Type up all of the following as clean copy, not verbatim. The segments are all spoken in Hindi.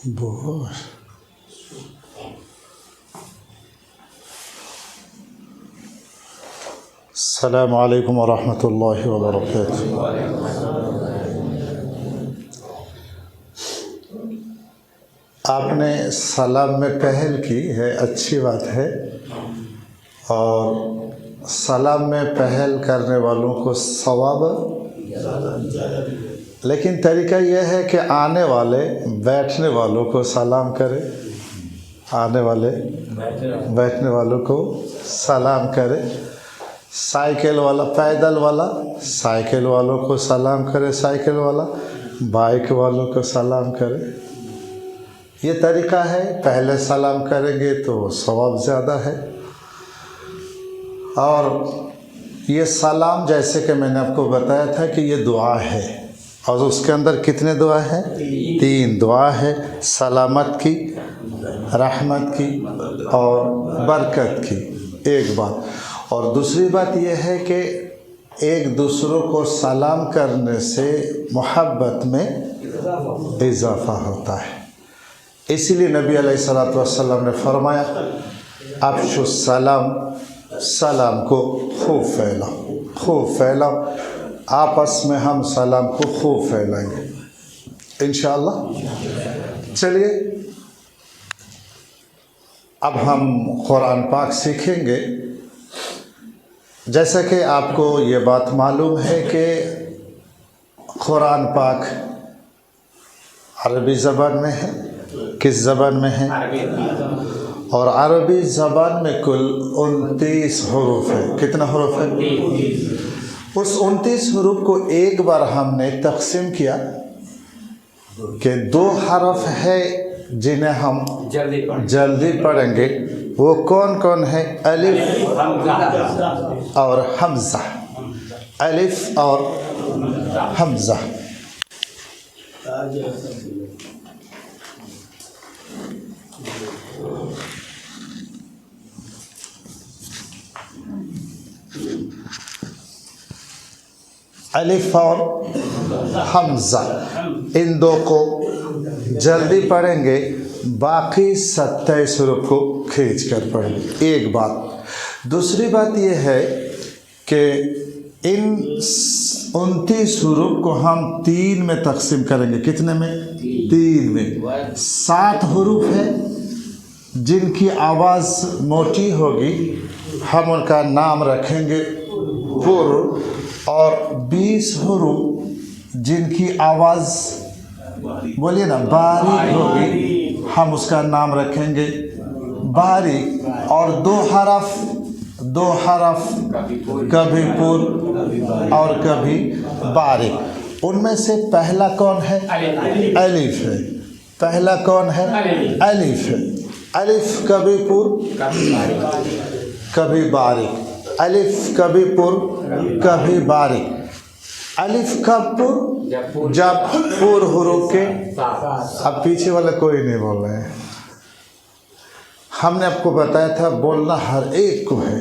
बोर। अस्सलामु अलैकुम वरहमतुल्लाहि वबरकातुहू। आपने सलाम में पहल की है, अच्छी बात है। और सलाम में पहल करने वालों को सवाब, लेकिन तरीका यह है कि आने वाले बैठने वालों को सलाम करे, आने वाले बैठने वालों को सलाम करे। साइकिल वाला, पैदल वाला साइकिल वालों को सलाम करे, साइकिल वाला बाइक वालों को सलाम करे। ये तरीका है। पहले सलाम करेंगे तो सवाब ज़्यादा है। और ये सलाम, जैसे कि मैंने आपको बताया था कि ये दुआ है, और उसके अंदर कितने दुआ हैं? 3 दुआ है। सलामत की, रहमत की और बरकत की, एक बात। और दूसरी बात यह है कि एक दूसरों को सलाम करने से मोहब्बत में इजाफ़ा होता है। इसीलिए नबी अलैहिस्सलातु वस्सलाम ने फरमाया, अफ़शु सलाम, सलाम को खूब फैलाओ, खूब फैलाओ। आपस में हम सलाम को खूब फैलाएंगे इंशाअल्लाह। चलिए, अब हम कुरान पाक सीखेंगे। जैसा कि आपको ये बात मालूम है कि कुरान पाक अरबी ज़बान में है। किस ज़बान में है? और अरबी ज़बान में कुल 29 हरूफ है। कितना हरूफ है? उस 29 हरूफ को एक बार हमने तकसीम किया कि 2 हरफ है जिन्हें हम जल्दी पढ़ेंगे। वो कौन कौन है? अलिफ और हमज़ा। अलिफ और हमज़ा। अलिफ और हमज़ा, इन 2 को जल्दी पढ़ेंगे, बाकी 27 हरूफ को खींच कर पढ़ेंगे। एक बात। दूसरी बात यह है कि इन 29 हरूफ को हम 3 में तकसीम करेंगे। कितने में? 3 में। 7 हरूफ है जिनकी आवाज़ मोटी होगी, हम उनका नाम रखेंगे पुर। और 20 हरूफ जिनकी आवाज़, बोलिए ना, बारीक होगी, हम उसका नाम रखेंगे बारीक। और 2 हरफ कभी पुर और कभी बारीक। उनमें से पहला कौन है? अलिफ है। पहला कौन है? अलिफ है। अलिफ कभी पुर कभी बारीक। अलिफ कभी पुर कभी बारीक। अलिफ कब पुर? जब पुर हरूफ के। अब पीछे वाला कोई नहीं बोल रहे हैं। हमने आपको बताया था बोलना हर एक को है।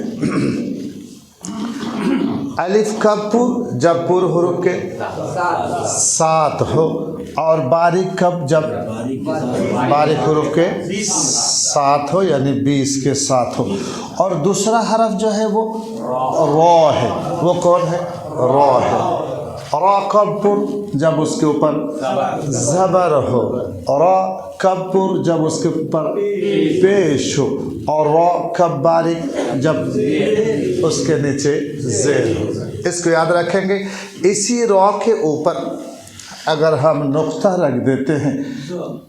अलिफ कब पुर? जब पुर हरूफ के 7 हो। और बारीक कब? जब बारीक हरूफ के 7 हो, यानी 20 के 7 हो। और दूसरा हरफ जो है वो रॉ है। वो कौन है? रॉ है। रॉ कब पुर? जब उसके ऊपर ज़बर हो। रॉ कब पुर? जब उसके ऊपर पेश हो। और रॉ कब बारीक? जब उसके नीचे ज़ेर हो। इसको याद रखेंगे। इसी रॉ के ऊपर अगर हम नुक्ता रख देते हैं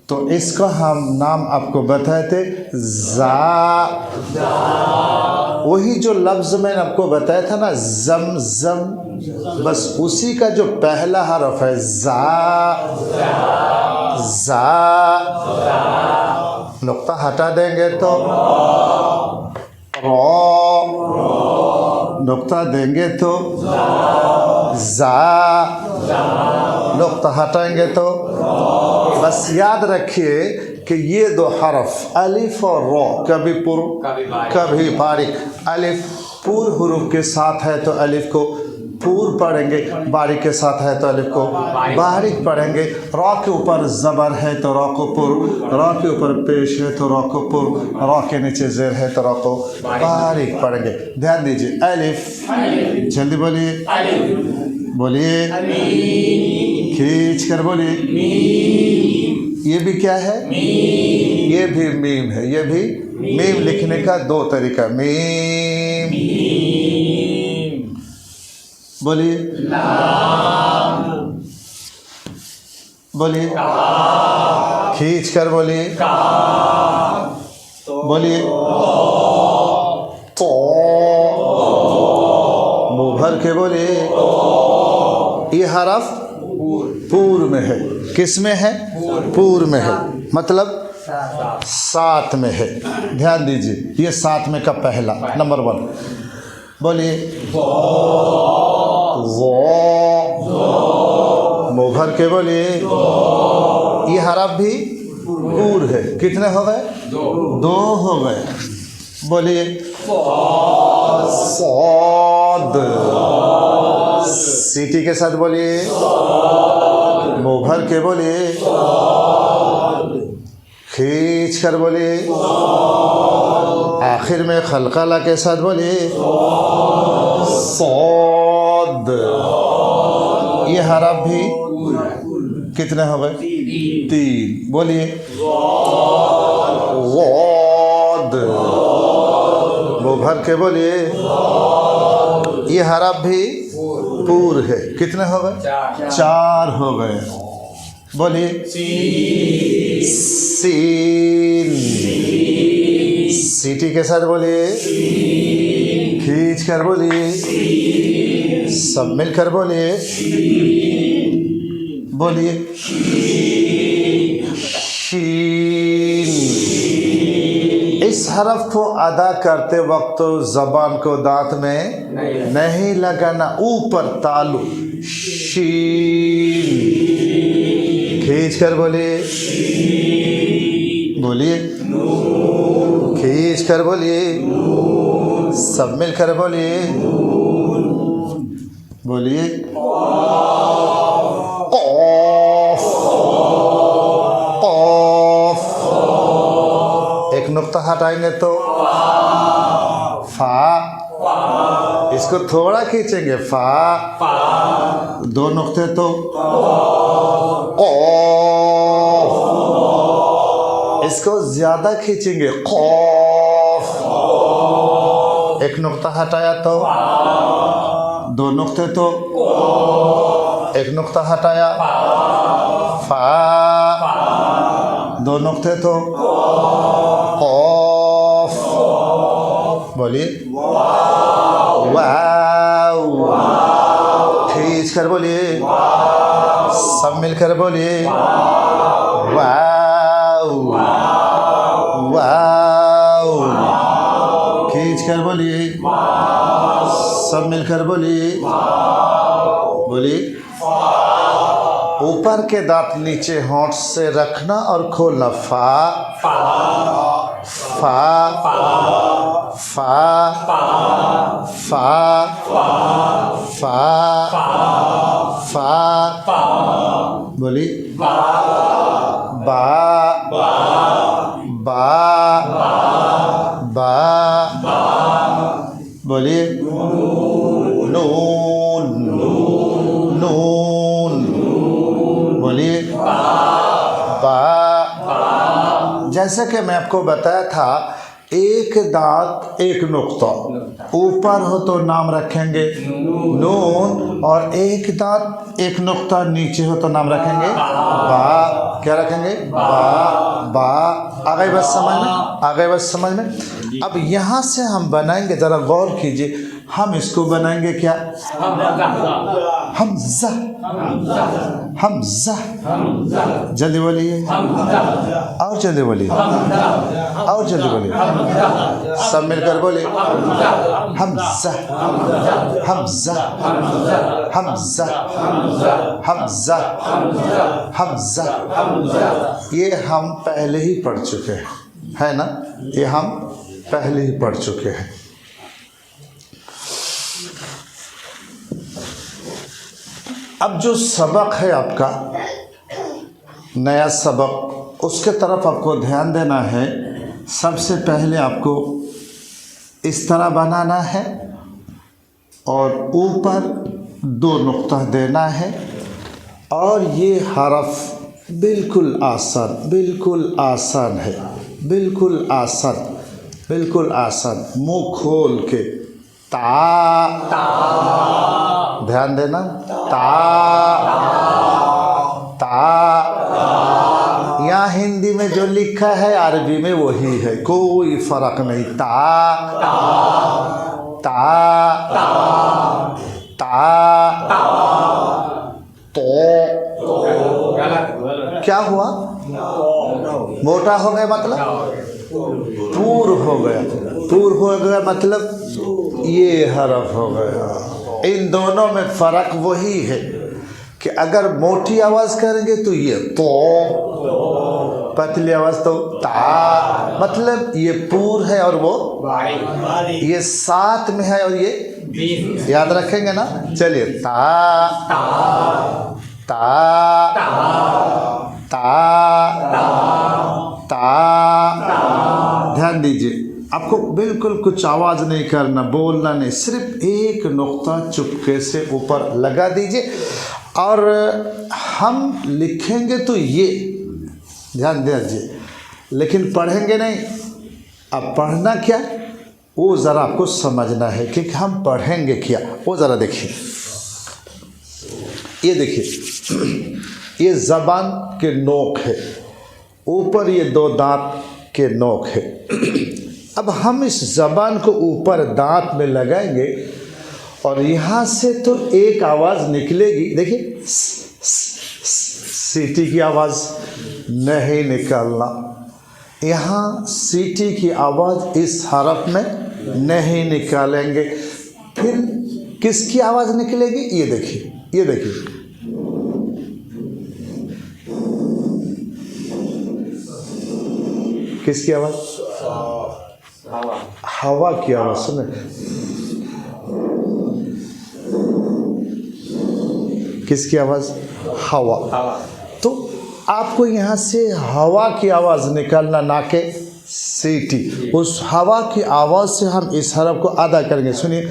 तो इसका हम नाम आपको बताए थे ज़ा। वही जो लफ्ज़ मैंने आपको बताया था ना, ज़म, बस उसी का जो पहला हरफ है ज़ा। नुक्ता हटा देंगे तो रॉ, नुक्ता देंगे तो ज़ा, नुक्ता हटाएंगे तो। बस याद रखिए कि ये 2 हरफ अलिफ और रॉ कभी पुर कभी बारीक। अलिफ पुर हरूफ के साथ है तो अलिफ को पूर पढ़ेंगे, बारीक के साथ है तो अलिफ को बारीक पढ़ेंगे। रॉ के ऊपर ज़बर है तो रॉ को पुर, रॉ के ऊपर पेश है तो रॉ को पुर, रॉ के नीचे ज़ेर है तो रॉ को बारीक पढ़ेंगे। ध्यान दीजिए, अलिफ, जल्दी बोलिए, बोलिए, खींच कर बोलिए। ये भी क्या है? ये भी मीम है। ये भी मीम लिखने का दो तरीका, मीम, बोलिए, बोलिए, खींच कर बोलिए, बोलिए, तो, मुंह भर के बोलिए। ये हरफ पूर में है। किस में है? पूर में है, मतलब सात में है। ध्यान दीजिए, ये सात में का पहला नंबर 1, बोलिए, वो, मुंह भर के बोलिए। ये हरफ भी पूर है। कितने हो गए? 2 हो गए। बोलिए, सौद, सीटी के साथ बोलिए, मुंह भर के बोलिए, खींच कर बोलिए, आखिर में खलकला के साथ बोलिए, सौद। ये हरफ भी कितने हो गए? 3। बोलिए, वोद, मुंह भर के बोलिए। ये हरफ भी पूर है। कितने हो गए? 4 हो गए। बोलिए, सीन, सीटी के साथ बोलिए, खींच कर बोलिए, सब मिलकर बोलिए, बोलिए, शीन। इस हरफ को अदा करते वक्त तो ज़बान को दांत में नहीं लगाना, ऊपर तालु, शीन, खींच कर बोलिए, बोलिए, खींच कर बोलिए, सब मिलकर बोलिए, बोलिए, कौफ, कौफ। एक नुक्ता हटाएंगे तो फा, इसको थोड़ा खींचेंगे, फा। 2 नुक्ते तो कौफ, इसको ज्यादा खींचेंगे, कौफ। एक नुक्ता हटाया तो 2 नुक्ते तो एक नुक्ता हटाया, फा। 2 नुक्ते तो कौफ, बोलिए, वाव, खींच कर बोलिए, सब मिलकर बोलिए, वाव, वाव, खींच कर बोलिए, सब मिलकर बोलिए, बोलिए। ऊपर के दांत नीचे होंठ से रखना और खोलना, फा, फा, फा, फा, फा, बोली, बा, बा, बा, बोलिए, नून, नून, बोलिए, बा। जैसे कि मैं आपको बताया था, एक दांत एक नुक्ता, ऊपर हो तो नाम रखेंगे नून, और एक दांत एक नुक्ता नीचे हो तो नाम रखेंगे बा। क्या रखेंगे? बा, बा। आ गई बस समझ में? आ गई बस समझ में? अब यहाँ से हम बनाएंगे, ज़रा गौर कीजिए, हम इसको बनाएंगे क्या? हमज़ा, हमज़ा। जल्दी बोलिए, और जल्दी बोलिए, और जल्दी बोलिए, सब मिलकर बोलिए, हमज़ा, हमज़ा, हमज़ा, हमज़ा, हमज़ा। ये हम पहले ही पढ़ चुके हैं, है ना? ये हम पहले ही पढ़ चुके हैं। अब जो सबक है आपका नया सबक, उसके तरफ आपको ध्यान देना है। सबसे पहले आपको इस तरह बनाना है और ऊपर 2 नुक्ता देना है और ये हरफ बिल्कुल आसान है, बिल्कुल आसान। मुंह खोल के ता, ध्यान देना, ता। यहाँ हिंदी में जो लिखा है अरबी में वही है, कोई फर्क नहीं। ता, तो क्या हुआ? मोटा हो गया मतलब पूर हो गया मतलब ये हरफ हो गया। इन दोनों में फ़र्क वही है कि अगर मोटी आवाज़ करेंगे तो ये तो, पतली आवाज़ तो ता, मतलब ये पूर है और वो ये साथ में है और ये याद रखेंगे ना। चलिए ध्यान दीजिए, आपको बिल्कुल कुछ आवाज़ नहीं करना, बोलना नहीं, सिर्फ एक नुक्ता चुपके से ऊपर लगा दीजिए और हम लिखेंगे तो ये ध्यान दीजिए, लेकिन पढ़ेंगे नहीं। अब पढ़ना क्या वो ज़रा आपको समझना है कि हम पढ़ेंगे क्या, वो ज़रा देखिए। ये देखिए, ये ज़बान के नोक है, ऊपर ये 2 दांत के नोक है। अब हम इस ज़बान को ऊपर दांत में लगाएंगे और यहाँ से तो एक आवाज़ निकलेगी। देखिए, सीटी की आवाज़ नहीं निकालना, यहाँ सीटी की आवाज़ इस हरफ में नहीं निकालेंगे। फिर किसकी आवाज़ निकलेगी? ये देखिए, ये देखिए, किसकी आवाज़? हवा की आवाज़। सुने, किसकी आवाज़? हवा। तो आपको यहाँ से हवा की आवाज़ निकालना, ना कि सीटी। उस हवा की आवाज़ से हम इस हरफ को अदा करेंगे। सुनिए,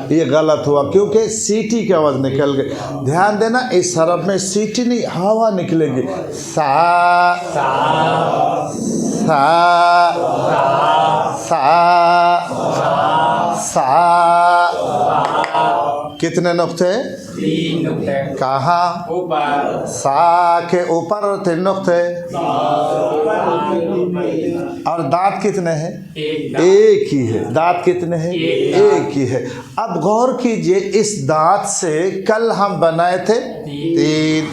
ये गलत हुआ क्योंकि सीटी की आवाज़ निकल गई। ध्यान देना, इस हरफ में सीटी नहीं, हवा निकलेगी। सा, कितने नुक्ते? 3 नुक्ते। कहाँ? ऊपर। सा के ऊपर 3 नुक्ते। और दांत कितने हैं? एक ही है। दांत कितने हैं? एक ही है। अब गौर कीजिए, इस दांत से कल हम बनाए थे 3,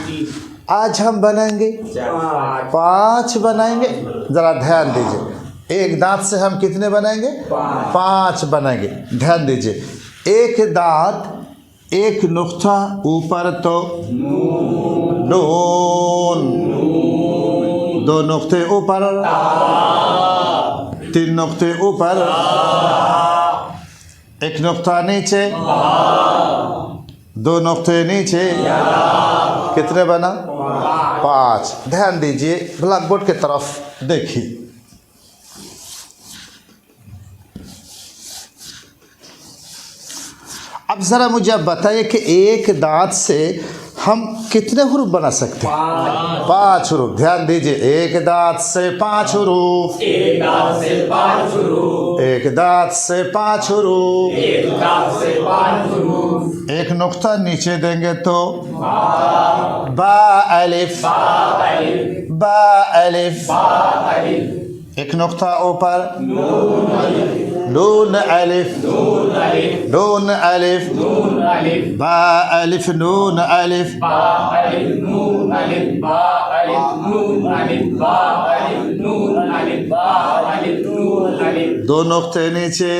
आज हम बनाएंगे 5 बनाएंगे। ज़रा ध्यान दीजिए, एक दांत से हम कितने बनाएंगे? 5 बनाएंगे। ध्यान दीजिए, एक दांत, एक नुक्ता ऊपर तो नून, 2 नुक्ते ऊपर, 3 नुक्ते ऊपर, 1 नुक्ता नीचे, 2 नुक्ते नीचे। कितने बना? 5। ध्यान दीजिए, ब्लैक बोर्ड की तरफ देखिए। अब ज़रा मुझे आप बताइए कि एक दांत से हम कितने हुरूफ बना सकते हैं? 5 हुरूफ। ध्यान दीजिए, एक दांत से 5 हुरूफ, एक दांत से 5 हुरूफ, एक दांत से 5 हुरूफ, एक दांत से 5 हुरूफ। एक नुक्ता नीचे देंगे तो बा अलिफ, बा अलिफ। एक नुक्ता ऊपर नून अलिफ नून अलिफ नून अलिफ नून अलिफ बा अलिफ नून अलिफ बा अलिफ नून अलिफ बा अलिफ नून अलिफ बा अलिफ नून अलिफ बा अलिफ नून अलिफ दो नुक्ते नीचे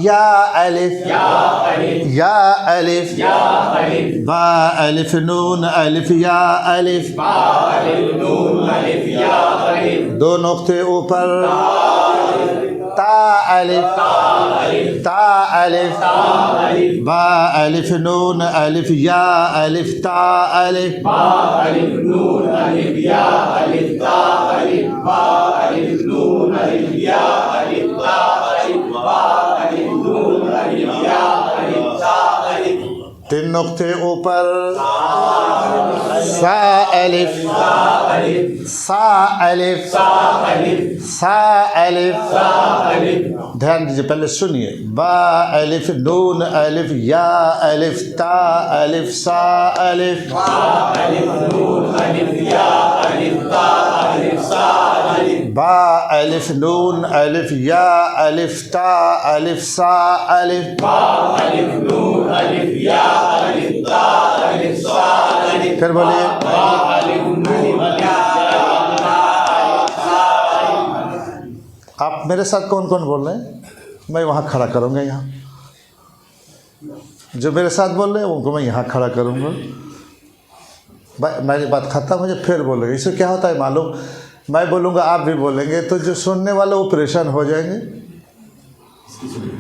या अलिफ या अलिफ या अलिफ या अलिफ बा अलिफ नून अलिफ या अलिफ बा अलिफ नून अलिफ या अलिफ दो नुक्ते ऊपर ता अलिफ ता अलिफ अलिफ बा अलिफ नून अलिफ या अलिफ ता अलिफ बा अलिफ नून अलिफ या अलिफ ता अलिफ बा अलिफ नून अलिफ या अलिफ ता अलिफ बा अलिफ नून अलिफ या अलिफ ता अलिफ तीन नुक्ते ऊपर सा अलिफ अलिफ सा अलिफ सा अलिफ सा अलिफ सा अलिफ ध्यान दीजिए पहले सुनिए बा अलिफ नून अलिफ या अलिफ ता अलिफ सा अलिफ अलिफ नून अलिफ या अलिफ ता अलिफ सा अलिफ बा अलिफ नून अलिफ या अलिफ ता अलिफ सा अलिफ बा अलिफ नून अलिफ या अलिफ ता अलिफ सा अलिफ फिर बोलिए बा अलिफ नून या अलिफ ता अलिफ सा अलिफ आप मेरे साथ कौन कौन बोल रहे हैं मैं वहाँ खड़ा करूँगा यहाँ जो मेरे साथ बोल रहे हैं उनको मैं यहाँ खड़ा करूँगा मेरी बात खत्म हो जाए फिर बोलेंगे इससे क्या होता है मालूम मैं बोलूँगा आप भी बोलेंगे तो जो सुनने वाले वो परेशान हो जाएंगे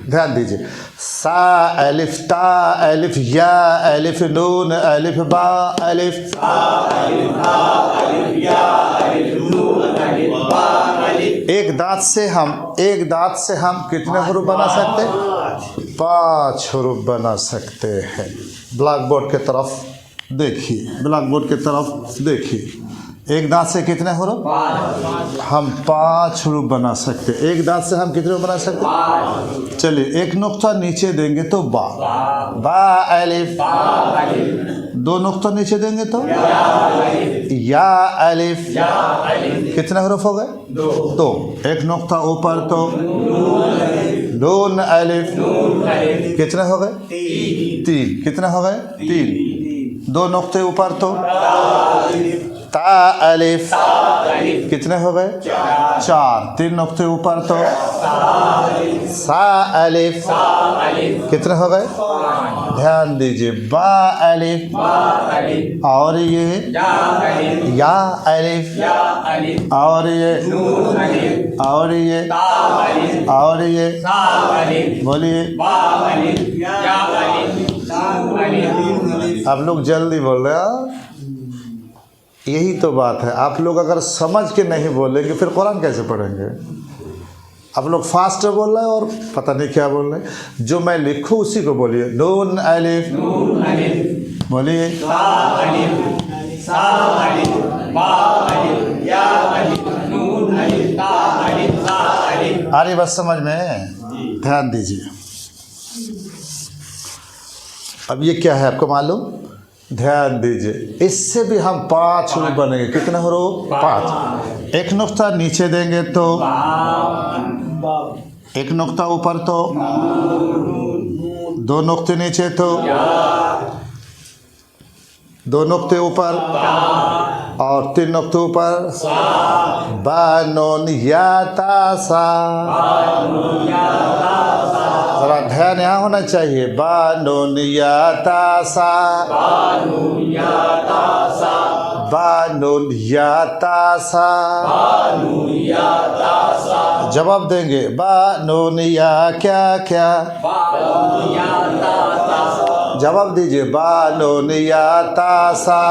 ध्यान दीजिए सा अलिफ ता अलिफ या अलिफ नून अलिफ बा अलिफ एक दांत से हम कितने हरूफ बना सकते हैं 5 हरूफ बना सकते हैं ब्लैक बोर्ड की तरफ देखिए ब्लैक बोर्ड की तरफ देखिए एक दांत से कितने हरूफ हम 5 हरूफ बना सकते हैं एक दांत से हम कितने बना सकते हैं चलिए एक नुक्ता नीचे देंगे तो बा अलिफ दो नुक्ता नीचे देंगे तो या अलिफ कितने हरूफ हो गए 2 एक नुक्ता ऊपर तो नून अलिफ कितने हो गए 3 कितने हो गए 3 दो नुक्ते ऊपर तो ता अलिफ कितने हो गए 4 3 नुक्ते ऊपर तो सा अलिफ कितने हो गए ध्यान दीजिए बा अलिफ और ये या अलिफ और ये बोलिए आप लोग जल्दी बोल रहे हैं यही तो बात है आप लोग अगर समझ के नहीं बोलेंगे फिर कुरान कैसे पढ़ेंगे आप लोग फास्ट बोल रहे हैं और पता नहीं क्या बोल रहे हैं जो मैं लिखूं उसी को बोलिए नून अलिफ बोलिए आ रही बात समझ में ध्यान दीजिए अब ये क्या है आपको मालूम ध्यान दीजिए इससे भी हम 5 हरूफ बनेंगे कितने हरूफ 5 एक नुक्ता नीचे देंगे तो एक नुक्ता ऊपर तो 2 नुक्ते नीचे तो 2 नुक्ते ऊपर और 3 नुक्ते ऊपर बा नून या ता सा जरा ध्यान यहाँ होना चाहिए बा नून या ता सा बा नून या ता सा जवाब देंगे बा नून या क्या क्या जवाब दीजिए बा नून या ता सा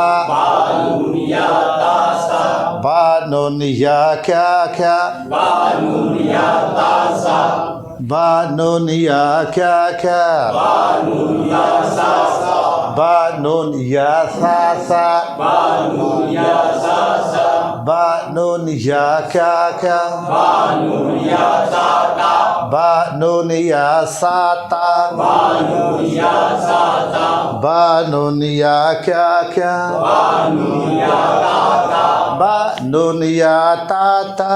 बा नून या क्या क्या बा नून या क्या क्या बा नून या सा सा बा नून या क्या क्या बा नून या सा ता बा नून या क्या क्या बा नून या ता ता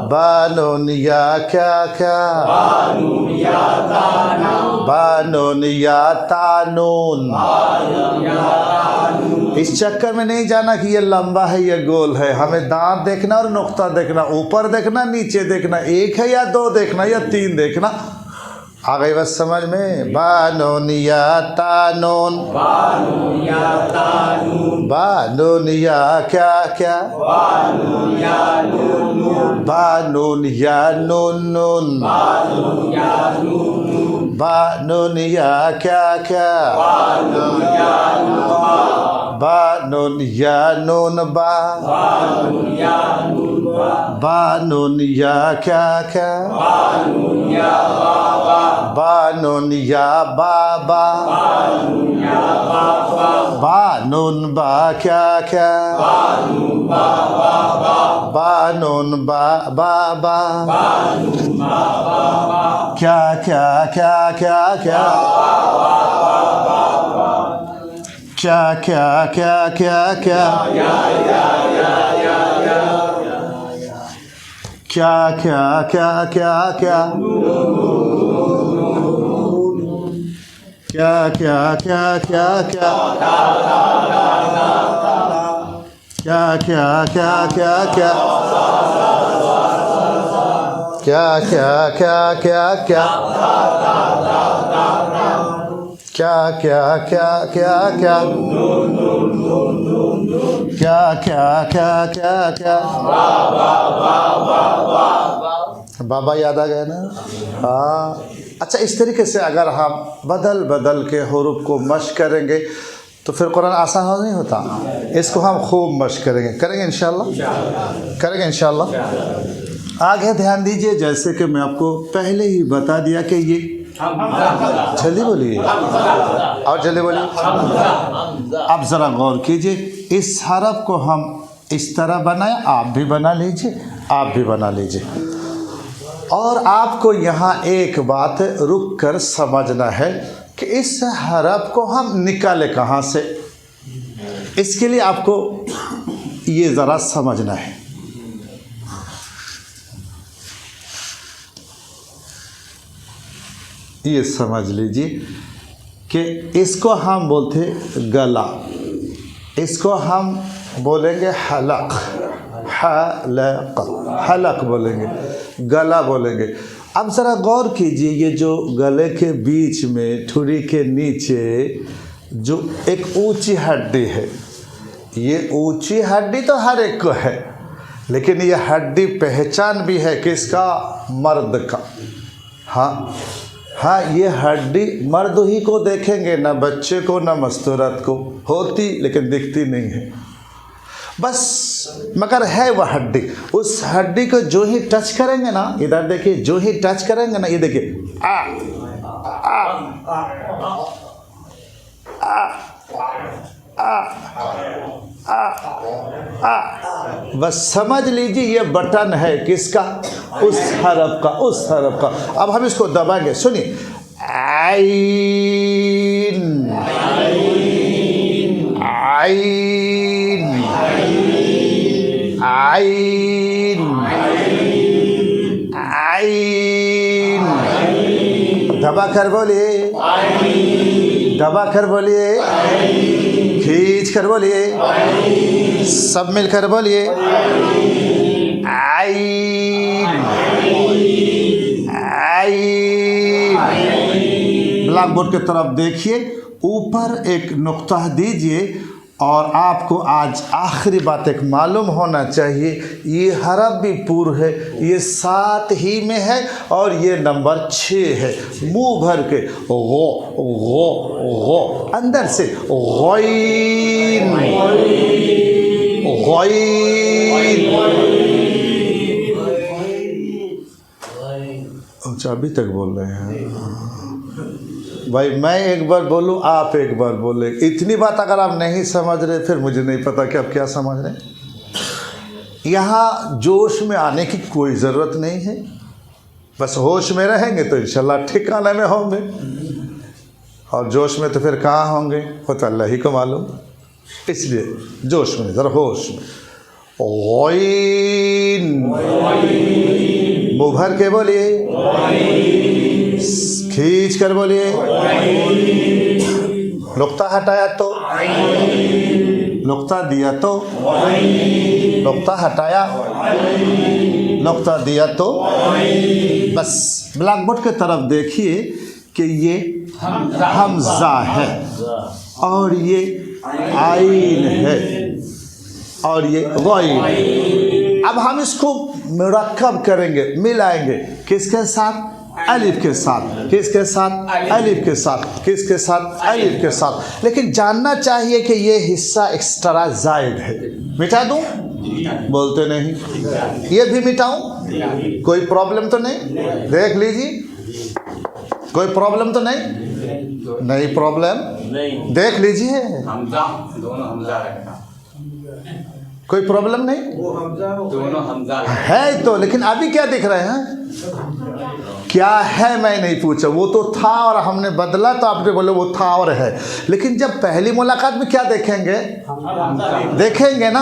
बा बानून या क्या क्या, बानून या ताना, बानून या तानून। बानून या तानून। इस चक्कर में नहीं जाना कि ये लंबा है ये गोल है, हमें दांत देखना और नुक्ता देखना, ऊपर देखना नीचे देखना, एक है या दो देखना या तीन देखना। आ गई बस समझ में। बानून या तानून, बानून या तानून, बानून या क्या क्या, बानून या नून नून, बानून या नून नून, बानून या नून नून, बानून या क्या क्या, बानून या नून बा, बानून या नून बा, बानून या नून बा, बानून या क्या क्या, बानून या बाबा, बानून या बाबा, बानून या बाबा, बानून बा क्या क्या, बानून बा बाबा, बानून बा बाबा, बानून बा बाबा, क्या क्या क्या क्या क्या, क्या क्या क्या क्या क्या, क्या क्या क्या क्या क्या, क्या क्या क्या क्या क्या, क्या क्या क्या क्या क्या, क्या क्या क्या क्या क्या, क्या क्या क्या क्या क्या, क्या क्या क्या क्या क्या, बाबा याद आ गया ना। हाँ अच्छा, इस तरीके से अगर हम बदल बदल के हुरूफ को मश्क करेंगे तो फिर कुरान आसान हो नहीं होता। इसको हम खूब मश्क करेंगे इंशाअल्लाह, करेंगे इंशाअल्लाह। आगे ध्यान दीजिए, जैसे कि मैं आपको पहले ही बता दिया कि ये जल्दी बोलिए और जल्दी बोलिए। अब ज़रा गौर कीजिए, इस हरफ को हम इस तरह बनाए, आप भी बना लीजिए, आप भी बना लीजिए। और आपको यहाँ एक बात रुक कर समझना है कि इस हरफ को हम निकाले कहाँ से। इसके लिए आपको ये ज़रा समझना है। ये समझ लीजिए कि इसको हम बोलते गला, इसको हम बोलेंगे हलक, हलक, हलक बोलेंगे, गला बोलेंगे। अब ज़रा गौर कीजिए, ये जो गले के बीच में ठुरी के नीचे जो एक ऊंची हड्डी है, ये ऊंची हड्डी तो हर एक को है, लेकिन ये हड्डी पहचान भी है किसका? मर्द का। हाँ हाँ, ये हड्डी मर्द ही को देखेंगे, ना बच्चे को ना मस्तूरत को, होती लेकिन दिखती नहीं है बस, मगर है वह हड्डी। उस हड्डी को जो ही टच करेंगे ना, इधर देखिए, जो ही टच करेंगे ना, ये देखिए आ आ आ आ आ आ, बस समझ लीजिए ये बटन है किसका? उस हरफ का, उस हरफ का। अब हम इसको दबाएंगे, सुनिए, आइन, आइन, आइन, आइन, दबा कर बोलिए, दबा कर बोलिए, खींच कर बोलिए, सब मिलकर बोलिए, आइन, आइन। ब्लैक बोर्ड की तरफ देखिए, ऊपर एक नुक्ता दीजिए। और आपको आज आखिरी बात एक मालूम होना चाहिए, ये हरफ भी पूर्ण है, ये 7 ही में है और ये नंबर 6 है। मुंह भर के गो गो गो, अंदर से गौइन, गौइन। अच्छा अभी तक बोल रहे हैं भाई, मैं एक बार बोलूं आप एक बार बोले। इतनी बात अगर आप नहीं समझ रहे, फिर मुझे नहीं पता कि आप क्या समझ रहे। यहाँ जोश में आने की कोई ज़रूरत नहीं है, बस होश में रहेंगे तो इंशाल्लाह ठिकाने में होंगे, और जोश में तो फिर कहाँ होंगे वो तो अल्लाह ही को मालूम। इसलिए जोश में, ज़रा होश में। मुंह भर के बोलिए, खींच कर बोलिए, नुक्ता हटाया तो, नुक्ता दिया तो, नुक्ता हटाया, नुक्ता दिया तो, बस ब्लैक बोर्ड के तरफ देखिए कि ये हमजा है और ये आइन है और ये गौन। अब हम इसको मुरक्कब करेंगे, मिलाएंगे किसके साथ? अलिफ के साथ। किसके साथ? अलिफ के साथ। किसके साथ? अलिफ के साथ। लेकिन जानना चाहिए कि ये हिस्सा एक्स्ट्रा जायद है। मिटा दूं? बोलते नहीं। ये भी मिटाऊं? कोई प्रॉब्लम तो नहीं? देख लीजिए, कोई प्रॉब्लम तो नहीं? नहीं प्रॉब्लम, देख लीजिए, हमजा, दोनों हमजा रखना, कोई प्रॉब्लम नहीं, दोनों हमजा है तो। लेकिन अभी क्या दिख रहे हैं? क्या है मैं नहीं पूछा, वो तो था और हमने बदला तो आपने बोले वो था और है। लेकिन जब पहली मुलाकात में क्या देखेंगे? देखेंगे ना।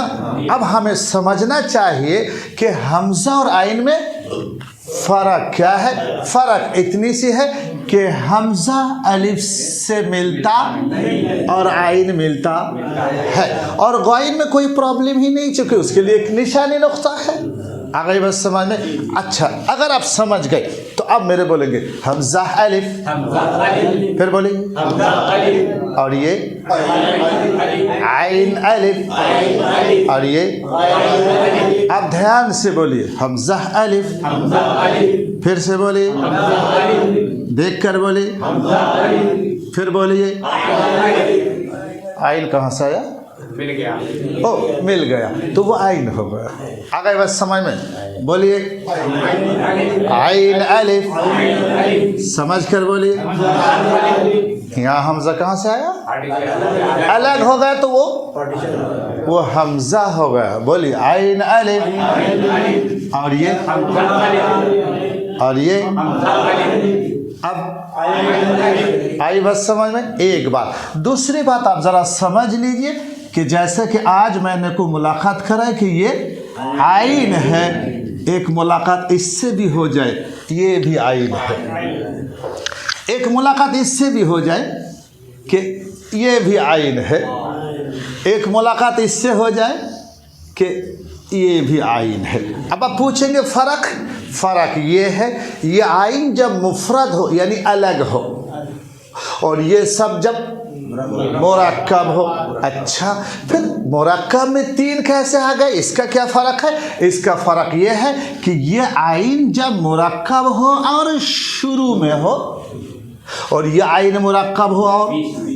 अब हमें समझना चाहिए कि हमजा और आइन में फ़र्क क्या है। फ़र्क इतनी सी है कि हमजा अलिफ से मिलता और आइन मिलता है, और गौन में कोई प्रॉब्लम ही नहीं, चूँकि उसके लिए एक निशानी नुक्ता है। आ गई बस समझ में? अच्छा, अगर आप समझ गए तो अब मेरे बोलेंगे हमजा अलिफ, फिर बोलेंगे और ये आइन अलिफ, और ये। अब ध्यान से बोलिए हमजा अलिफ, फिर से बोलिए, देख कर बोलिए, फिर बोलिए। आइन कहाँ से आया? मिल गया, ओ मिल गया तो वो आइन हो गया। आ गए बस समझ में? बोलिए आइन अलिफ, समझ कर बोलिए। यहाँ हमजा कहाँ से आया? अलग हो गया तो वो हमजा हो गया। बोलिए आइन अलिफ, और ये, और ये। अब आई बस समझ में? एक बात। दूसरी बात आप ज़रा समझ लीजिए कि जैसे कि आज मैंने को मुलाकात कराई कि ये आइन है, एक मुलाकात इससे भी हो जाए, ये भी आइन है। एक मुलाकात इससे भी हो जाए कि ये भी आइन है, एक मुलाकात इससे हो जाए कि ये भी आइन है। अब आप पूछेंगे फ़र्क? फ़र्क ये है, ये आइन जब मुफरद हो यानी अलग हो, और ये सब जब मुरक्कब हो। अच्छा, फिर मुरक्कब में तीन कैसे आ गए? इसका क्या फ़र्क है? इसका फ़र्क ये है कि ये आइन जब मुरक्कब हो और शुरू में हो, और ये आइन मुरक्कब हो और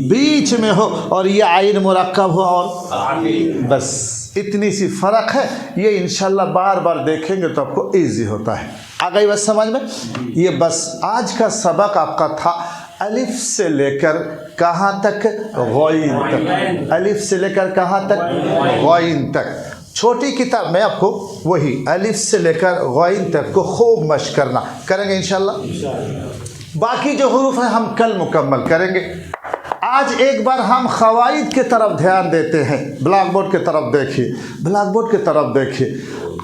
बीच में हो, और ये आइन मुरक्कब हो और बस इतनी सी फ़र्क है। ये इंशाल्लाह बार बार देखेंगे तो आपको इजी होता है। आ गई बस समझ में? ये बस आज का सबक आपका था अलिफ से लेकर कहाँ तक? गौन तक। अलिफ से लेकर कहाँ तक? गौन तक। छोटी किताब में आपको वही अलिफ से लेकर गौन तक को खूब मश्क करना करेंगे इंशाल्लाह। बाकी जो हुरूफ हैं हम कल मुकम्मल करेंगे। आज एक बार हम ख़वाइद के तरफ ध्यान देते हैं। ब्लैक बोर्ड की तरफ देखिए, ब्लैक बोर्ड की तरफ देखिए।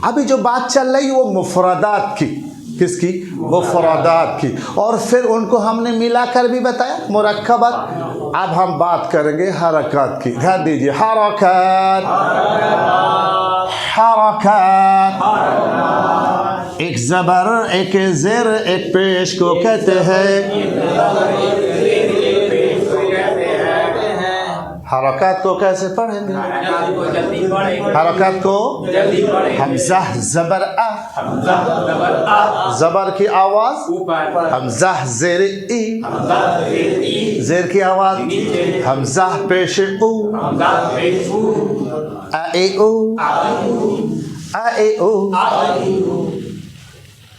अभी जो बात चल रही है वो मुफरदात की, किसकी? मुफरदात की, और फिर उनको हमने मिलाकर भी बताया मुरक्कबात। अब हम बात करेंगे हरकत की। ध्यान दीजिए, हरकत, हरकत। एक ज़बर, एक ज़ेर, एक पेश को कहते हैं। हरकत को कैसे पढ़ेंगे? हरकत को हमजा ज़बर आ, ज़बर की आवाज़ हमजा ज़ेर ई, ज़ेर की आवाज़ हमजा पेश ऊ, आ ए ऊ, आ ए ऊ।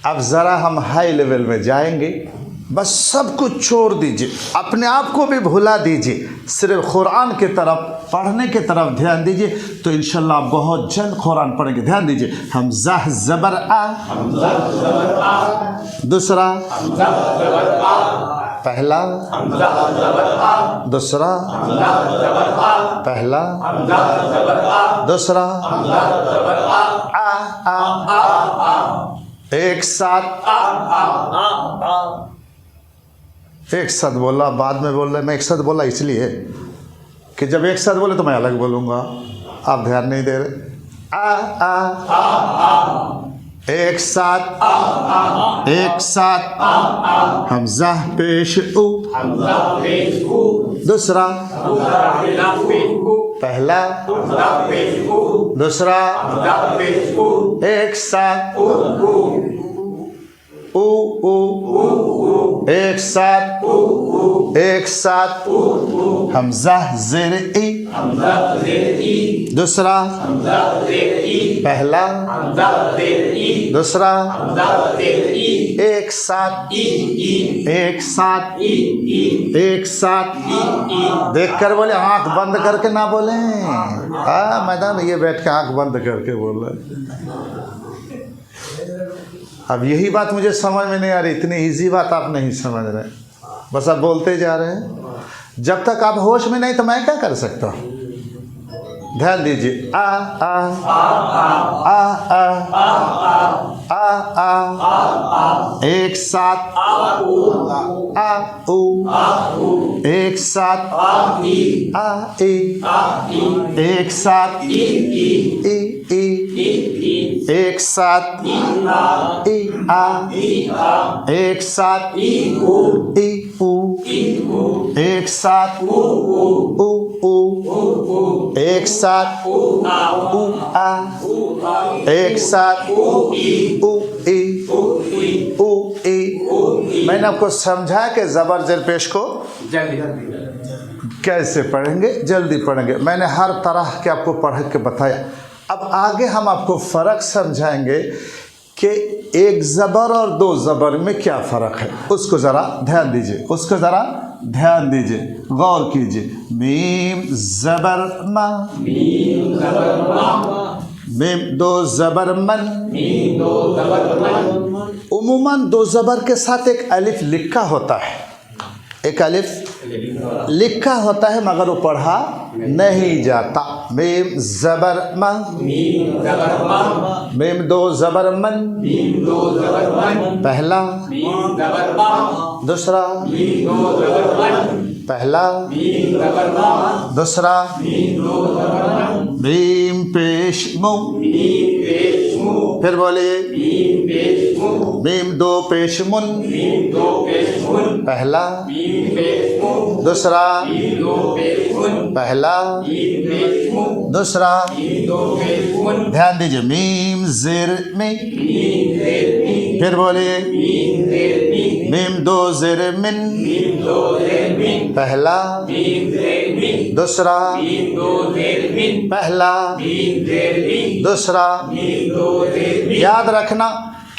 अब ज़रा हम हाई लेवल में जाएंगे। बस सब कुछ छोड़ दीजिए, अपने आप को भी भुला दीजिए, सिर्फ कुरान के तरफ पढ़ने के तरफ ध्यान दीजिए, तो इंशाल्लाह आप बहुत जल्द कुरान पढ़ेंगे। ध्यान दीजिए, हमजा ज़बर आ, दूसरा पहला, दूसरा पहला, दूसरा आ आ। एक साथ एक साथ बोला, बाद में बोल रहे। मैं एक साथ बोला इसलिए कि जब एक साथ बोले तो मैं अलग बोलूँगा, आप ध्यान नहीं दे रहे। एक साथ एक साथ हमजा पेश उ, दूसरा पहला दूसरा एक साथ एक साथ हमजा ज़ेर ई, दूसरा पहला दूसरा एक साथ एक साथ देख कर बोले, आंख बंद करके ना बोले। मैदान ये बैठ के आंख बंद करके बोल रहे। अब यही बात मुझे समझ में नहीं आ रही, इतनी इजी बात आप नहीं समझ रहे, बस आप बोलते जा रहे हैं। जब तक आप होश में नहीं तो मैं क्या कर सकता हूँ? ध्यान दीजिए। आ आ आ आ आ आ एक साथ आ उ, एक साथ आ ई, एक साथ ई एक साथ ई आ, एक साथ ई उ, एक साथ उ, एक साथ उ आ, एक साथ उ ई। मैंने आपको समझा कि ज़बर ज़ेर पेश को कैसे पढ़ेंगे, जल्दी पढ़ेंगे। मैंने हर तरह के आपको पढ़ के बताया। अब आगे हम आपको फ़र्क समझाएंगे कि एक ज़बर और दो ज़बर में क्या फ़र्क है, उसको ज़रा ध्यान दीजिए, उसको ज़रा ध्यान दीजिए, गौर कीजिए। मीम ज़बर मा, मीम दो ज़बर मन। उम्मन दो ज़बर के साथ एक अलिफ लिखा होता है, एक अलिफ लिखा होता है मगर वो पढ़ा नहीं जाता। मीम ज़बर मा, मीम दो ज़बर मन, पहला दूसरा पहला दूसरा मीम पेश मु, फिर बोलिए मीम दो पेश मुन, पहला दूसरा पहला दूसरा। ध्यान दीजिए। मीम ज़ेर में, फिर बोलिए मीम दो ज़ेर मिन, पहला दूसरा पहला दूसरा। याद रखना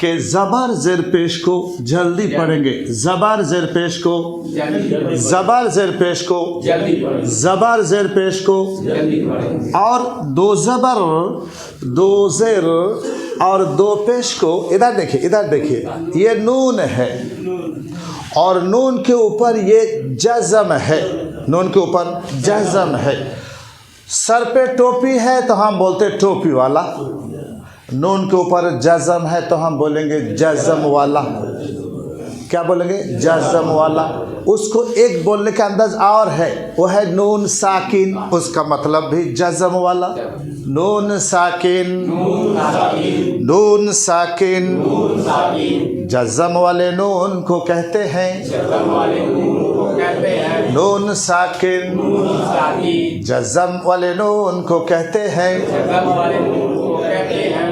कि ज़बर ज़ेर पेश को जल्दी पढ़ेंगे, ज़बर ज़ेर पेश को, ज़बर ज़ेर पेश को, ज़बर ज़ेर पेश को, और दो ज़बर दो ज़ेर और दो पेश को। इधर देखिए, इधर देखिए, ये नून है और नून के ऊपर ये जज़म है, नून के ऊपर जज़म है। सर पे टोपी है तो हम बोलते टोपी वाला, नून के ऊपर जज़म है तो हम बोलेंगे जज़म वाला। क्या बोलेंगे? जज़म वाला। उसको एक बोलने का अंदाज और है, वो है नून साकिन, उसका मतलब भी जज़म वाला। नून साकिन, नून साकिन, जज़म वाले नून को कहते हैं, नून साकिन, जज़म वाले नून को कहते हैं।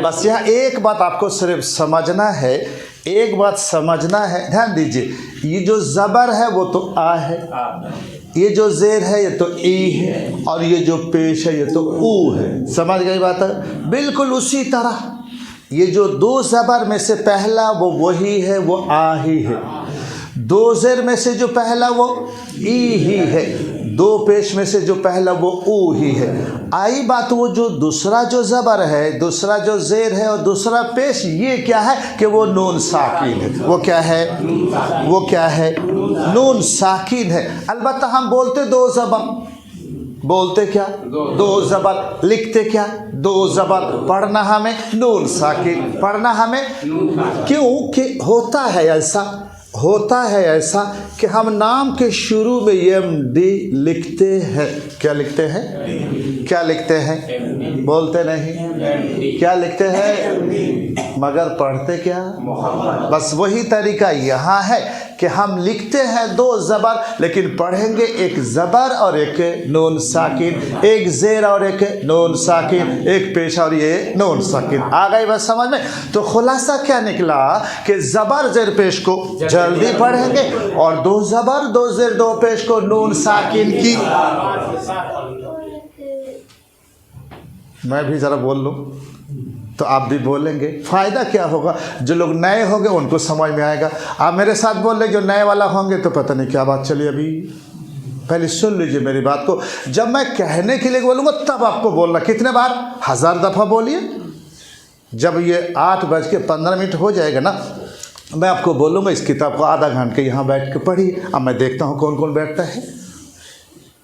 बस यहाँ एक बात आपको सिर्फ समझना है, एक बात समझना है, ध्यान दीजिए। ये जो ज़बर है वो तो आ है, ये जो ज़ेर है ये तो ई है, और ये जो पेश है ये तो ऊ है। समझ गई बात है? बिल्कुल उसी तरह ये जो दो ज़बर में से पहला वो वही है, वो आ ही है। दो ज़ेर में से जो पहला वो ई ही है, दो पेश में से जो पहला वो ऊ ही है। आई बात वो जो दूसरा जो ज़बर है, दूसरा जो ज़ेर है और दूसरा पेश, ये क्या है कि वो नून साकिन है। वो क्या है? वो क्या है? नून साकिन है। अलबत्ता हम बोलते दो ज़बर, बोलते क्या? दो ज़बर। लिखते क्या? दो ज़बर। पढ़ना हमें नून साकिन, पढ़ना हमें क्यों कि होता है ऐसा कि हम नाम के शुरू में MD लिखते हैं। क्या लिखते हैं? क्या लिखते हैं? बोलते नहीं। क्या लिखते हैं? मगर पढ़ते क्या? बस वही तरीका यहाँ है कि हम लिखते हैं दो ज़बर, लेकिन पढ़ेंगे एक ज़बर और एक नून साकिन, एक ज़ेर और एक नून साकिन, एक पेश और ये नून साकिन। आ गई बस समझ में? तो खुलासा क्या निकला कि ज़बर ज़ेर पेश को जल्दी पढ़ेंगे और दो ज़बर दो ज़ेर दो पेश को नून साकिन की। मैं भी ज़रा बोल लूँ तो आप भी बोलेंगे, फ़ायदा क्या होगा? जो लोग नए होंगे उनको समझ में आएगा। आप मेरे साथ बोल रहे, जो नए वाला होंगे तो पता नहीं क्या बात चली। अभी पहले सुन लीजिए मेरी बात को। जब मैं कहने के लिए बोलूँगा तब आपको बोलना। कितने बार? 1000 दफ़ा बोलिए। जब ये 8:15 हो जाएगा ना, मैं आपको बोलूँगा इस किताब को आधा घंटे यहाँ बैठ के पढ़िए। अब मैं देखता हूँ कौन कौन बैठता है।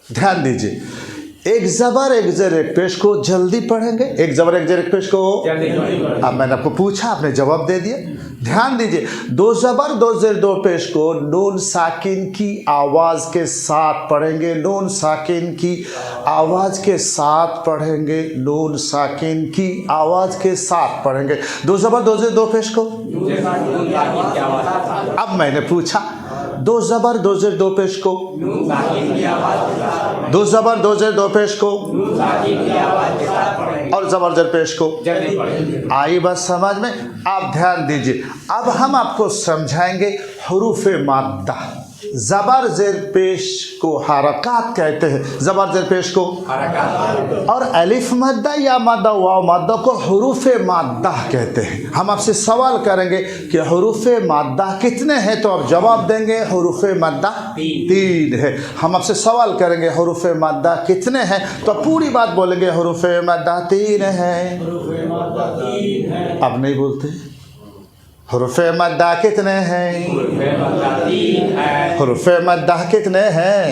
ध्यान दीजिए, एक ज़बर एक ज़ेर एक पेश को जल्दी पढ़ेंगे, एक ज़बर एक ज़ेर एक पेश को। अब मैंने आपको पूछा, आपने जवाब दे दिया। ध्यान दीजिए, दो ज़बर दो ज़ेर दो पेश को नून साकिन की आवाज़ के साथ पढ़ेंगे। नून साकिन की आवाज़ के साथ पढ़ेंगे। नून साकिन की आवाज़ के साथ पढ़ेंगे। दो ज़बर दो ज़ेर दो पेश को। अब मैंने पूछा, दो ज़बर दो ज़ेर दो पेश को, दो ज़बर दो ज़ेर दो पेश को और ज़बर ज़ेर पेश को। आई बात समझ में? आप ध्यान दीजिए, अब हम आपको समझाएंगे हुरूफ़ माद्दा। ज़बर ज़ेर पेश को हरकत कहते हैं, ज़बर ज़ेर पेश को हरकत, और अलिफ मद्दा या मद्दा वाव मद्दा को हुरूफ़ माद्दा कहते हैं। हम आपसे सवाल करेंगे कि हुरूफ़ माद्दा कितने हैं, तो आप जवाब देंगे हुरूफ़ माद्दा 3 है। हम आपसे सवाल करेंगे हुरूफ़ माद्दा कितने हैं, तो पूरी बात बोलेंगे हुरूफ़ माद्दा 3 है। अब नहीं बोलते। हुरूफ़ मद्दा कितने हैं? हुरूफ़ मद्दा कितने हैं?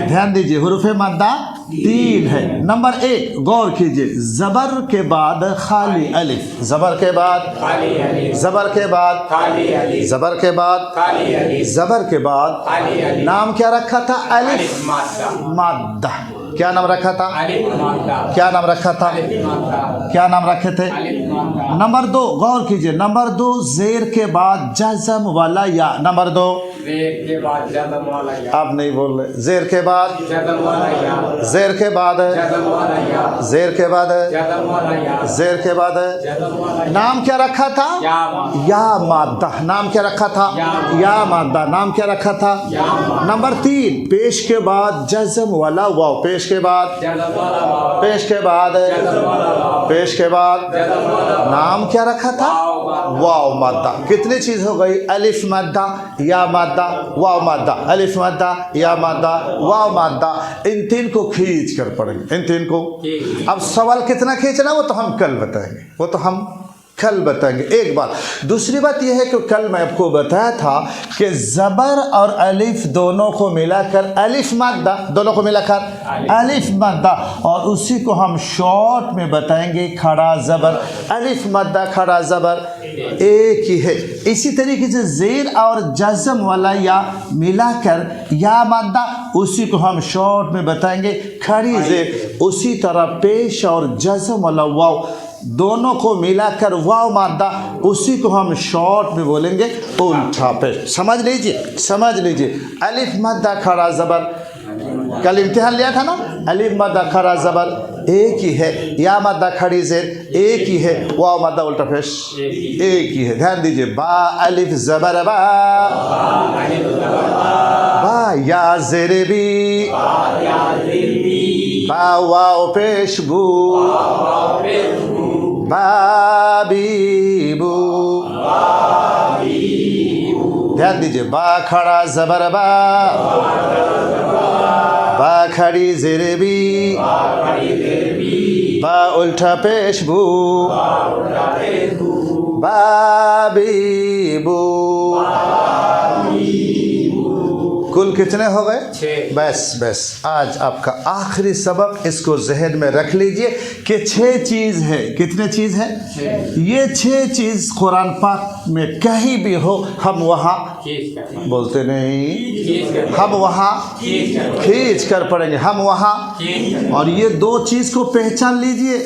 ध्यान दीजिए, हुरूफ़ मद्दा 3 है। नंबर 1 गौर कीजिए, ज़बर के बाद खाली अलिफ, ज़बर के बाद खाली अलिफ, ज़बर के बाद खाली अलिफ, ज़बर के बाद खाली अलिफ, ज़बर के बाद खाली अलिफ। नाम क्या रखा था? अलिफ माद्दा। क्या नाम रखा था? क्या नाम रखा था? क्या नाम रखे थे? नंबर 2 गौर कीजिए, नंबर 2 ज़ेर के बाद जज़म वाला या। नंबर 2 ज़ेर के बाद जज़म वाला या। आप नहीं बोल रहे। ज़ेर के बाद जज़म वाला या, ज़ेर के बाद जज़म वाला या, ज़ेर के बाद जज़म वाला या, ज़ेर के बाद जज़म वाला या। नाम क्या रखा था? या माद्दा। नाम क्या रखा था? या माद्दा। नाम क्या रखा था? नंबर 3 पेश के बाद जज़म वाला वाव, पेश के बाद पेश के बाद पेश के बाद नाम क्या रखा था? वाव माद्दा। कितनी चीज हो गई? अलिफ माद्दा, या माद्दा, वाव माद्दा, अलिफ माद्दा, या माद्दा, वाव माद्दा। इन 3 को खींच कर पढ़ेंगे, इन 3 को। अब सवाल कितना खींचना वो तो हम कल बताएंगे, वो तो हम कल बताएंगे। एक बात। दूसरी बात यह है कि कल मैं आपको बताया था कि ज़बर और अलिफ दोनों को मिलाकर अलिफ माद्दा, दोनों को मिलाकर अलिफ माद्दा, और उसी को हम शॉर्ट में बताएंगे खड़ा ज़बर। अलिफ माद्दा खड़ा ज़बर एक ही है। इसी तरीके से ज़ेर और जज़म वाला या मिलाकर या माद्दा, उसी को हम शॉर्ट में बताएंगे खड़ी ज़ेर। उसी तरह पेश और जज़म वाला वाव दोनों को मिलाकर वाव माद्दा, उसी को हम शॉर्ट में बोलेंगे उल्टा पेश। समझ लीजिए, समझ लीजिए। अलिफ माद्दा खड़ा ज़बर, कल इम्तिहान लिया था ना, अलिफ माद्दा खड़ा ज़बर एक ही है, या माद्दा खड़ी ज़ेर एक ही है, वाव माद्दा उल्टा पेश एक ही है। ध्यान दीजिए, बा अलिफ ज़बर बा, बा या ज़ेर बी, बा वाव पेश बू, बाबीबू। ध्यान दीजिए, बा खड़ा ज़बर बा, बा खड़ी ज़ेर बी, बा उल्टा पेश बू, बाबीबू। कुल कितने हो गए? बस आज आपका आखिरी सबक, इसको जहन में रख लीजिए कि 6 चीज़ है। कितने चीज़ है? ये 6 चीज़ कुरान पाक में कहीं भी हो हम वहाँ बोलते नहीं, हम वहाँ खींच कर पढ़ेंगे, हम वहाँ। और ये 2 चीज़ को पहचान लीजिए,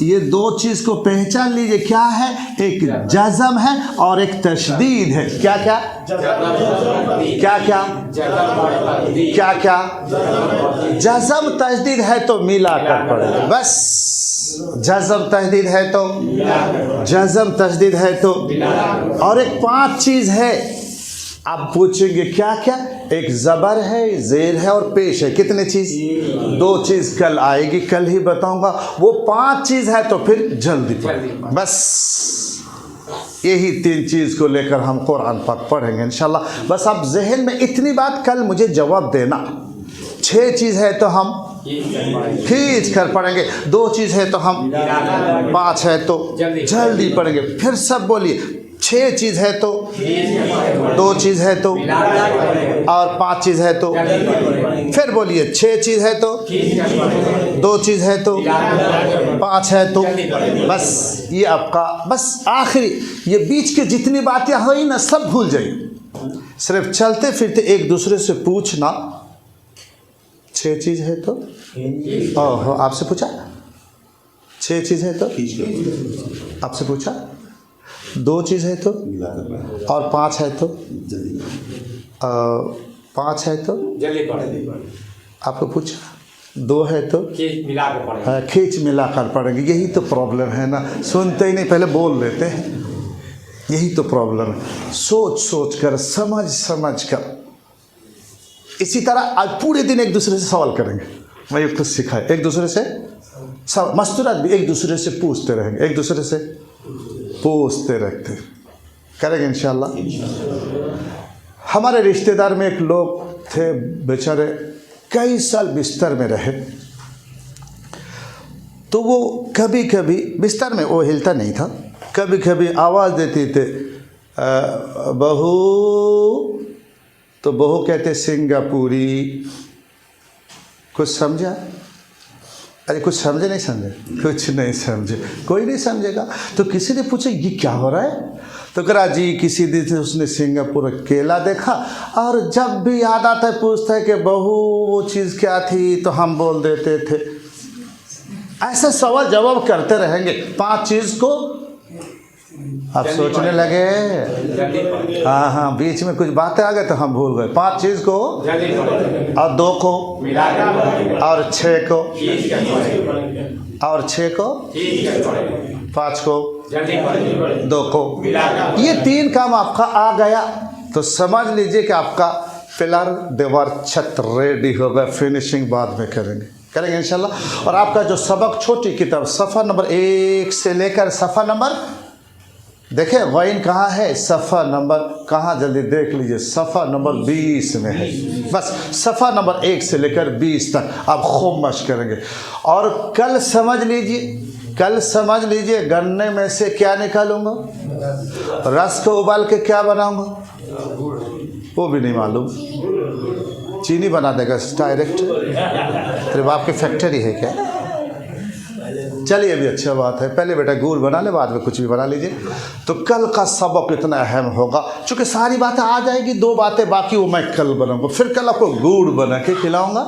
ये 2 चीज़ को पहचान लीजिए। क्या है? एक जज़म है और एक तशदीद है। क्या क्या क्या क्या क्या क्या? जज़म तशदीद है तो मिला कर पढ़ेंगे, बस। जज़म तशदीद है तो जज़म तशदीद है तो। और एक 5 चीज़ है। आप पूछेंगे क्या क्या? एक ज़बर है, ज़ेर है और पेश है। कितने चीज़? 2 चीज़ कल आएगी, कल ही बताऊंगा। वो 5 चीज़ है तो फिर जल्दी बस यही 3 चीज़ को लेकर हम कुरान पाक पढ़ेंगे इंशाल्लाह। बस आप जहन में इतनी बात कल मुझे जवाब देना। 6 चीज़ है तो हम खींच कर पढ़ेंगे, 2 चीज़ है तो हम, 5 है तो जल्दी पढ़ेंगे। फिर सब बोलिए, 6 चीज़ है तो, 2 चीज़ है तो, और 5 चीज़ है तो। फिर बोलिए, 6 चीज़ है तो, 2 चीज़ है तो, 5 है तो। बस ये आपका, बस आखिरी, ये बीच के जितनी बातें हुई ना सब भूल जाइए। सिर्फ चलते फिरते एक दूसरे से पूछना, 6 चीज़ है तो, ओहो आपसे पूछा 6 चीज़ है तो, आपसे पूछा 2 चीज़ है तो, और 5 है तो, 5 है तो आपको पूछा, 2 है तो खींच मिला कर पढ़ेंगे। यही तो प्रॉब्लम है ना, सुनते ही नहीं, पहले बोल लेते हैं। यही तो प्रॉब्लम है, सोच सोच कर, समझ समझ कर। इसी तरह आज पूरे दिन एक दूसरे से सवाल करेंगे। मैं खुद सिखाए, एक दूसरे से मस्तूरात भी एक दूसरे से पूछते रहेंगे, एक दूसरे से पूछते रहते करेंगे इंशाल्लाह। हमारे रिश्तेदार में एक लोग थे, बेचारे कई साल बिस्तर में रहे। तो वो कभी कभी बिस्तर में वो हिलता नहीं था, कभी कभी आवाज़ देते थे बहू, तो बहू कहते सिंगापुरी। कुछ समझा? अरे कुछ समझे नहीं समझे? कुछ नहीं समझे, कोई नहीं समझेगा। तो किसी ने पूछा ये क्या हो रहा है? तो करा जी किसी दिन से उसने सिंगापुर केला देखा, और जब भी याद आता है पूछता है कि बहू वो चीज़ क्या थी, तो हम बोल देते थे। ऐसा सवाल जवाब करते रहेंगे। 5 चीज़ को आप सोचने लगे, हाँ बीच में कुछ बातें आ गए तो हम भूल गए। 5 चीज़ को, और 2 को, और 6 को, और 6 को, 5 को, 2 को, ये 3 काम आपका आ गया तो समझ लीजिए कि आपका पिलर, दीवार, छत रेडी होगा। फिनिशिंग बाद में करेंगे इंशाल्लाह। और आपका जो सबक, छोटी किताब, सफ़ा नंबर 1 से लेकर सफ़ा नंबर, देखें गैन कहाँ है, सफ़ा नंबर कहाँ, जल्दी देख लीजिए, सफ़ा नंबर 20 में है। बस सफ़ा नंबर 1 से लेकर 20 तक आप खूब मश्क करेंगे। और कल समझ लीजिए गन्ने में से क्या निकालूंगा, रस को उबाल के क्या बनाऊंगा, वो भी नहीं मालूम। चीनी बना देगा डायरेक्ट। तेरे बाप की फैक्ट्री है क्या? चलिए अभी अच्छा बात है, पहले बेटा गुड़ बना ले, बाद में कुछ भी बना लीजिए। तो कल का सबक इतना अहम होगा, चूँकि सारी बातें आ जाएगी, 2 बातें बाकी वो मैं कल बनाऊंगा, फिर कल आपको गुड़ बना के खिलाऊंगा।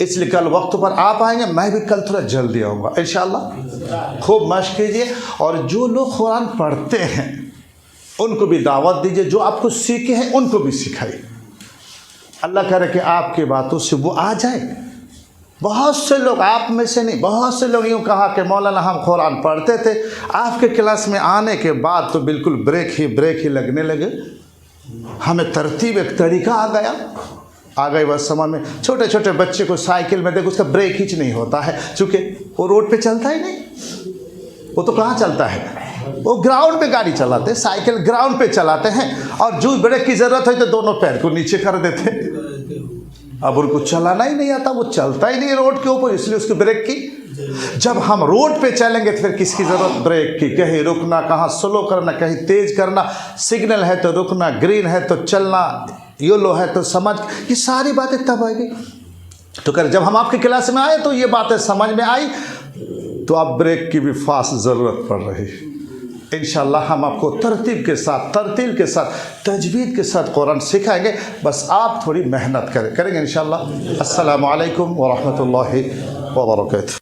इसलिए कल वक्त पर आप आएंगे, मैं भी कल थोड़ा जल्दी आऊँगा इंशाल्लाह। खूब मश्क कीजिए। और जो लोग कुरान पढ़ते हैं उनको भी दावत दीजिए, जो आपको सीखे हैं उनको भी सिखाइए। अल्लाह करे कि आपकी बातों से वो आ जाए। बहुत से लोग, आप में से नहीं, बहुत से लोग यूँ कहा कि मौलाना हम कुरान पढ़ते थे, आपके क्लास में आने के बाद तो बिल्कुल ब्रेक ही लगने लगे। हमें तरतीब, एक तरीका आ गई बस समझ में। छोटे छोटे बच्चे को साइकिल में देखो, उसका ब्रेक हिच नहीं होता है, चूँकि वो रोड पे चलता ही नहीं। वो तो कहाँ चलता है, वो ग्राउंड पे गाड़ी चलाते, साइकिल ग्राउंड पे चलाते हैं। और जो ब्रेक की ज़रूरत है तो दोनों पैर को नीचे कर देते। अब उनको चलाना ही नहीं आता, वो चलता ही नहीं रोड के ऊपर, इसलिए उसकी ब्रेक की। जब हम रोड पे चलेंगे तो फिर किसकी ज़रूरत ब्रेक की? कहीं रुकना, कहाँ स्लो करना, कहीं तेज़ करना, सिग्नल है तो रुकना, ग्रीन है तो चलना, यो लो है तो समझ, ये सारी बातें तब आएगी। तो कर जब हम आपकी क्लास में आए तो ये बातें समझ में आई, तो अब ब्रेक की भी फास्ट ज़रूरत पड़ रही। इंशाअल्लाह हम आपको तरतीब के साथ, तरतील के साथ, तजवीद के साथ कुरान सिखाएंगे, बस आप थोड़ी मेहनत करेंगे इंशाअल्लाह। अस्सलामु अलैकुम व रहमतुल्लाहि व बरकातहू।